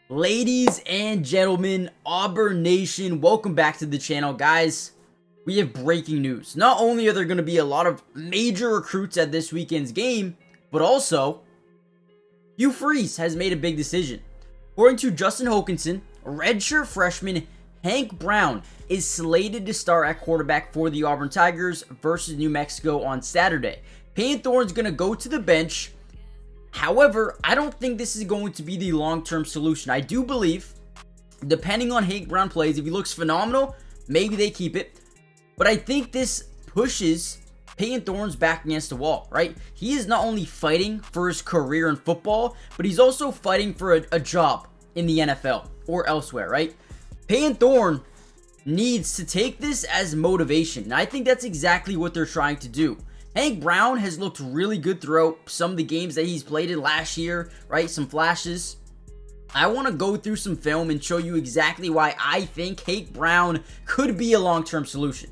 Ladies and gentlemen, Auburn Nation, welcome back to the channel. Guys, we have breaking news. Not only are there going to be a lot of major recruits at this weekend's game, but also, Hugh Freeze has made a big decision. According to Justin Hokanson, redshirt freshman Hank Brown is slated to start at quarterback for the Auburn Tigers versus New Mexico on Saturday. Payton Thorne's going to go to the bench. However, I don't think this is going to be the long-term solution. I do believe, depending on Hank Brown plays, if he looks phenomenal, maybe they keep it. But I think this pushes Payton Thorne's back against the wall, right? He is not only fighting for his career in football, but he's also fighting for a job in the NFL or elsewhere, right? Payton Thorne needs to take this as motivation. And I think that's exactly what they're trying to do. Hank Brown has looked really good throughout some of the games that he's played in last year, right? Some flashes. I want to go through some film and show you exactly why I think Hank Brown could be a long-term solution.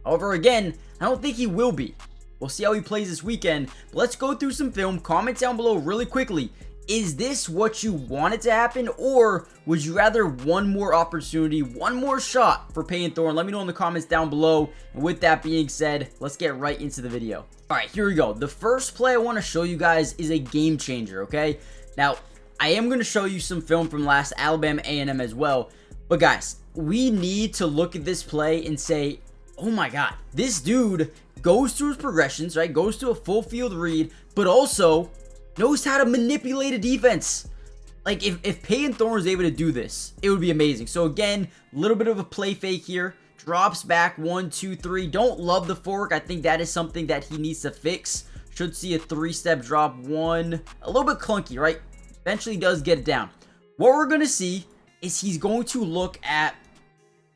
However, again, I don't think he will be. We'll see how he plays this weekend. But let's go through some film. Comment down below really quickly. Is this what you wanted to happen, or would you rather one more opportunity, one more shot for Payton Thorne? Let me know in the comments down below. And with that being said, let's get right into the video. Alright, here we go. The first play I want to show you guys is a game changer, okay? Now, I am going to show you some film from last Alabama A&M as well. But guys, we need to look at this play and say, oh my god, this dude goes through his progressions, right? Goes to a full field read, but also knows how to manipulate a defense. Like, if Payton Thorne was able to do this, it would be amazing. So again, a little bit of a play fake here. Drops back, 1, 2, 3. Don't love the fork. I think that is something that he needs to fix. Should see a 3-step drop, 1. A little bit clunky, right? Eventually does get it down. What we're going to see is he's going to look at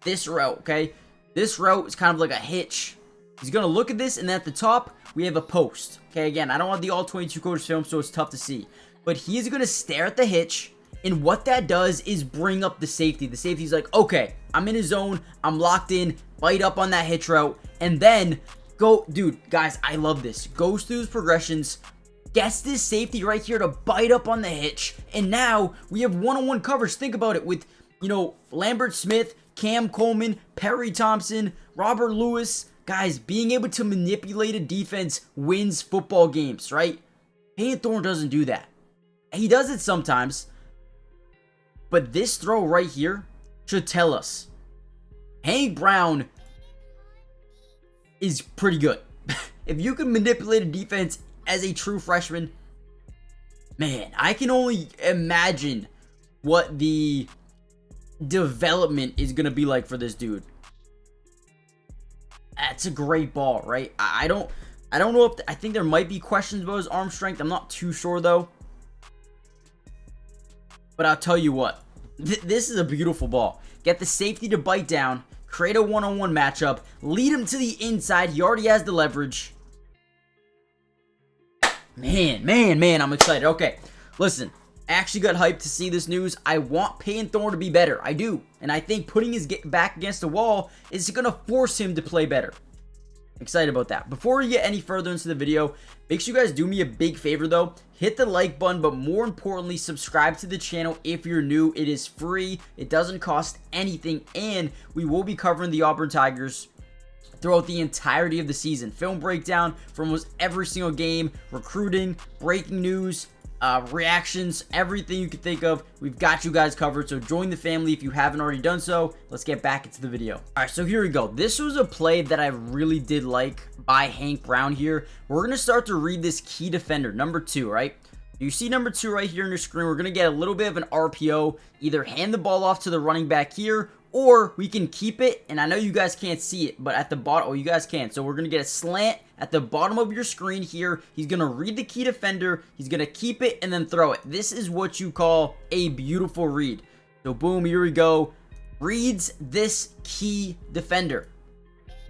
this route, okay? This route is kind of like a hitch. He's going to look at this, and then at the top, we have a post. Okay, again, I don't have the all 22 coaches film, so it's tough to see. But he's going to stare at the hitch, and what that does is bring up the safety. The safety's like, okay, I'm in his zone, I'm locked in, bite up on that hitch route, and then go, dude, guys, I love this. Goes through his progressions, gets this safety right here to bite up on the hitch, and now we have one-on-one coverage. Think about it with, you know, Lambert Smith, Cam Coleman, Perry Thompson, Robert Lewis. Guys, being able to manipulate a defense wins football games, right? Payton Thorne doesn't do that. He does it sometimes. But this throw right here should tell us Hank Brown is pretty good. If you can manipulate a defense as a true freshman, man, I can only imagine what the development is going to be like for this dude. That's a great ball, right? I don't know if I think there might be questions about his arm strength. I'm not too sure though. But I'll tell you what, this is a beautiful ball. Get the safety to bite down, create a one-on-one matchup, lead him to the inside. He already has the leverage. Man, I'm excited. Okay, listen. I actually got hyped to see this news. I want Payton Thorne to be better. I do. And I think putting his back against the wall is going to force him to play better. Excited about that. Before we get any further into the video, make sure you guys do me a big favor though. Hit the like button, but more importantly, subscribe to the channel if you're new. It is free. It doesn't cost anything. And we will be covering the Auburn Tigers throughout the entirety of the season. Film breakdown from almost every single game, recruiting, breaking news, reactions, everything you can think of, we've got you guys covered. So join the family if you haven't already done so. Let's get back into the video. All right, so here we go. This was a play that I really did like by Hank Brown here. We're going to start to read this key defender, number 2, right? You see number 2 right here on your screen. We're going to get a little bit of an RPO, either hand the ball off to the running back here, or we can keep it, and I know you guys can't see it, but at the bottom, oh, you guys can. So we're going to get a slant at the bottom of your screen here. He's going to read the key defender. He's going to keep it and then throw it. This is what you call a beautiful read. So boom, here we go. Reads this key defender.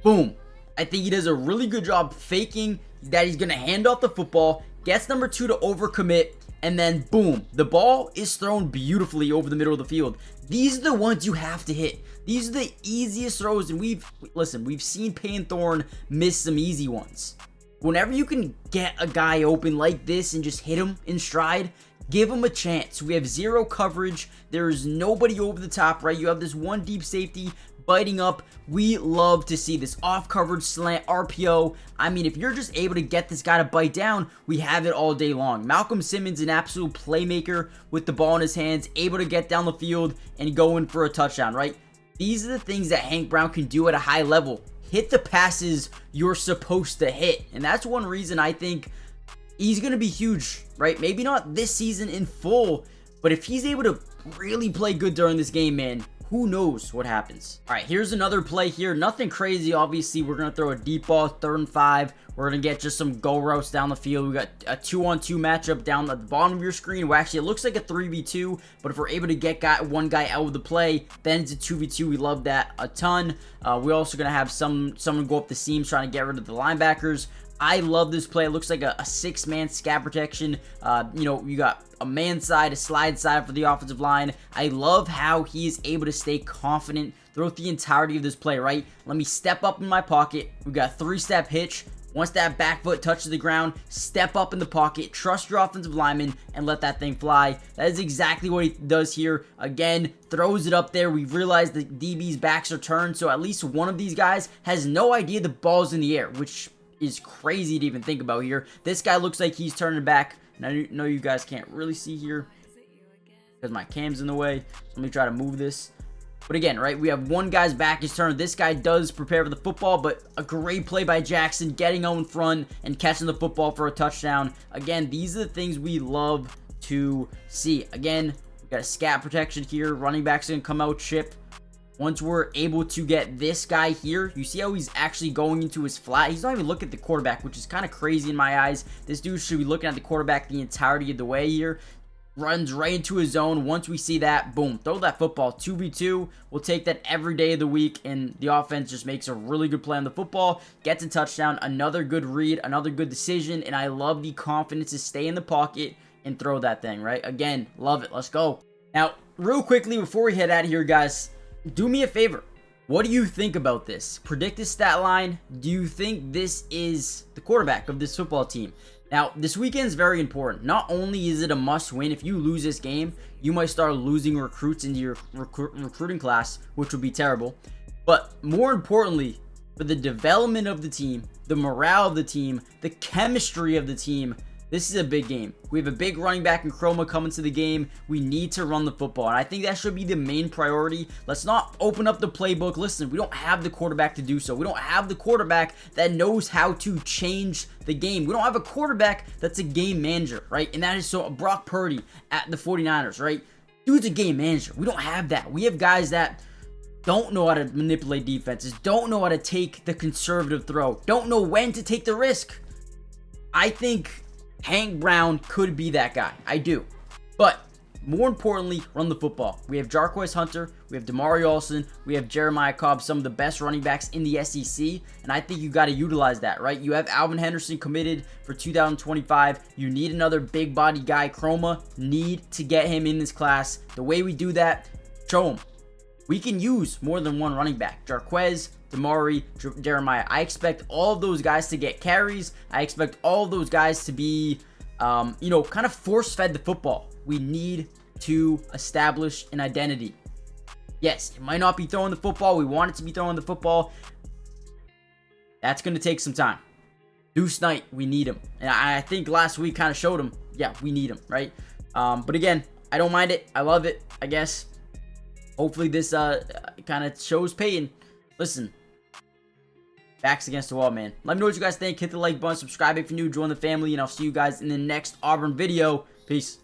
Boom. I think he does a really good job faking that he's going to hand off the football. Gets number 2 to overcommit. And then, boom, the ball is thrown beautifully over the middle of the field. These are the ones you have to hit. These are the easiest throws, and we've seen Payton Thorne miss some easy ones. Whenever you can get a guy open like this and just hit him in stride, Give him a chance. We have zero coverage. There is nobody over the top, right? You have this one deep safety biting up. We love to see this off coverage slant RPO. I mean, if you're just able to get this guy to bite down, we have it all day long. Malcolm Simmons, an absolute playmaker with the ball in his hands, able to get down the field and go in for a touchdown, right? These are the things that Hank Brown can do at a high level. Hit the passes you're supposed to hit. And that's one reason I think he's going to be huge, right? Maybe not this season in full, but if he's able to really play good during this game, man, who knows what happens. All right, here's another play here. Nothing crazy, obviously. We're going to throw a deep ball, 3rd and 5. We're going to get just some go routes down the field. We got a 2-on-2 matchup down at the bottom of your screen. Well, actually, it looks like a 3v2, but if we're able to get one guy out of the play, then it's a 2v2. We love that a ton. We're also going to have someone go up the seams trying to get rid of the linebackers. I love this play. It looks like a 6-man scat protection. You know, you got a man side, a slide side for the offensive line. I love how he is able to stay confident throughout the entirety of this play, right? Let me step up in my pocket. We got a 3-step hitch. Once that back foot touches the ground, step up in the pocket, trust your offensive lineman, and let that thing fly. That is exactly what he does here. Again, throws it up there. We've realized the DB's backs are turned, so at least one of these guys has no idea the ball's in the air, which is crazy to even think about here. This guy looks like he's turning back, and I know you guys can't really see here because my cam's in the way. So let me try to move this. But again, right, we have one guy's back is turned. This guy does prepare for the football, but a great play by Jackson, getting out in front and catching the football for a touchdown. Again, these are the things we love to see. Again, we got a scat protection here. Running back's going to come out chip. Once we're able to get this guy here, you see how he's actually going into his flat. He's not even looking at the quarterback, which is kind of crazy in my eyes. This dude should be looking at the quarterback the entirety of the way here. Runs right into his zone. Once we see that, boom, throw that football. 2v2. We'll take that every day of the week, and the offense just makes a really good play on the football. Gets a touchdown. Another good read. Another good decision, and I love the confidence to stay in the pocket and throw that thing, right? Again, love it. Let's go. Now, real quickly, before we head out of here, guys, do me a favor. What do you think about this? Predict the stat line. Do you think this is the quarterback of this football team? Now, this weekend is very important. Not only is it a must-win, if you lose this game, you might start losing recruits into your recruiting class, which would be terrible. But more importantly, for the development of the team, the morale of the team, the chemistry of the team, this is a big game. We have a big running back in Chroma coming to the game. We need to run the football, and I think that should be the main priority. Let's not open up the playbook. Listen, we don't have the quarterback to do so. We don't have the quarterback that knows how to change the game. We don't have a quarterback that's a game manager, right? And that is so Brock Purdy at the 49ers, right? Dude's a game manager. We don't have that. We have guys that don't know how to manipulate defenses, don't know how to take the conservative throw, don't know when to take the risk. I think Hank Brown could be that guy. I do. But more importantly, run the football. We have Jarquez Hunter, we have Damari Olsen, we have Jeremiah Cobb, some of the best running backs in the SEC, and I think you got to utilize that, right? You have Alvin Henderson committed for 2025. You need another big body guy. Chroma, need to get him in this class. The way we do that, show him. We can use more than one running back. Jarquez, Damari, Jeremiah. I expect all of those guys to get carries. I expect all of those guys to be, kind of force-fed the football. We need to establish an identity. Yes, it might not be throwing the football. We want it to be throwing the football. That's going to take some time. Deuce Knight, we need him. And I think last week kind of showed him, yeah, we need him, right? But again, I don't mind it. I love it, I guess. Hopefully this kind of shows Peyton. Listen, backs against the wall, man. Let me know what you guys think. Hit the like button, subscribe if you're new, join the family, and I'll see you guys in the next Auburn video. Peace.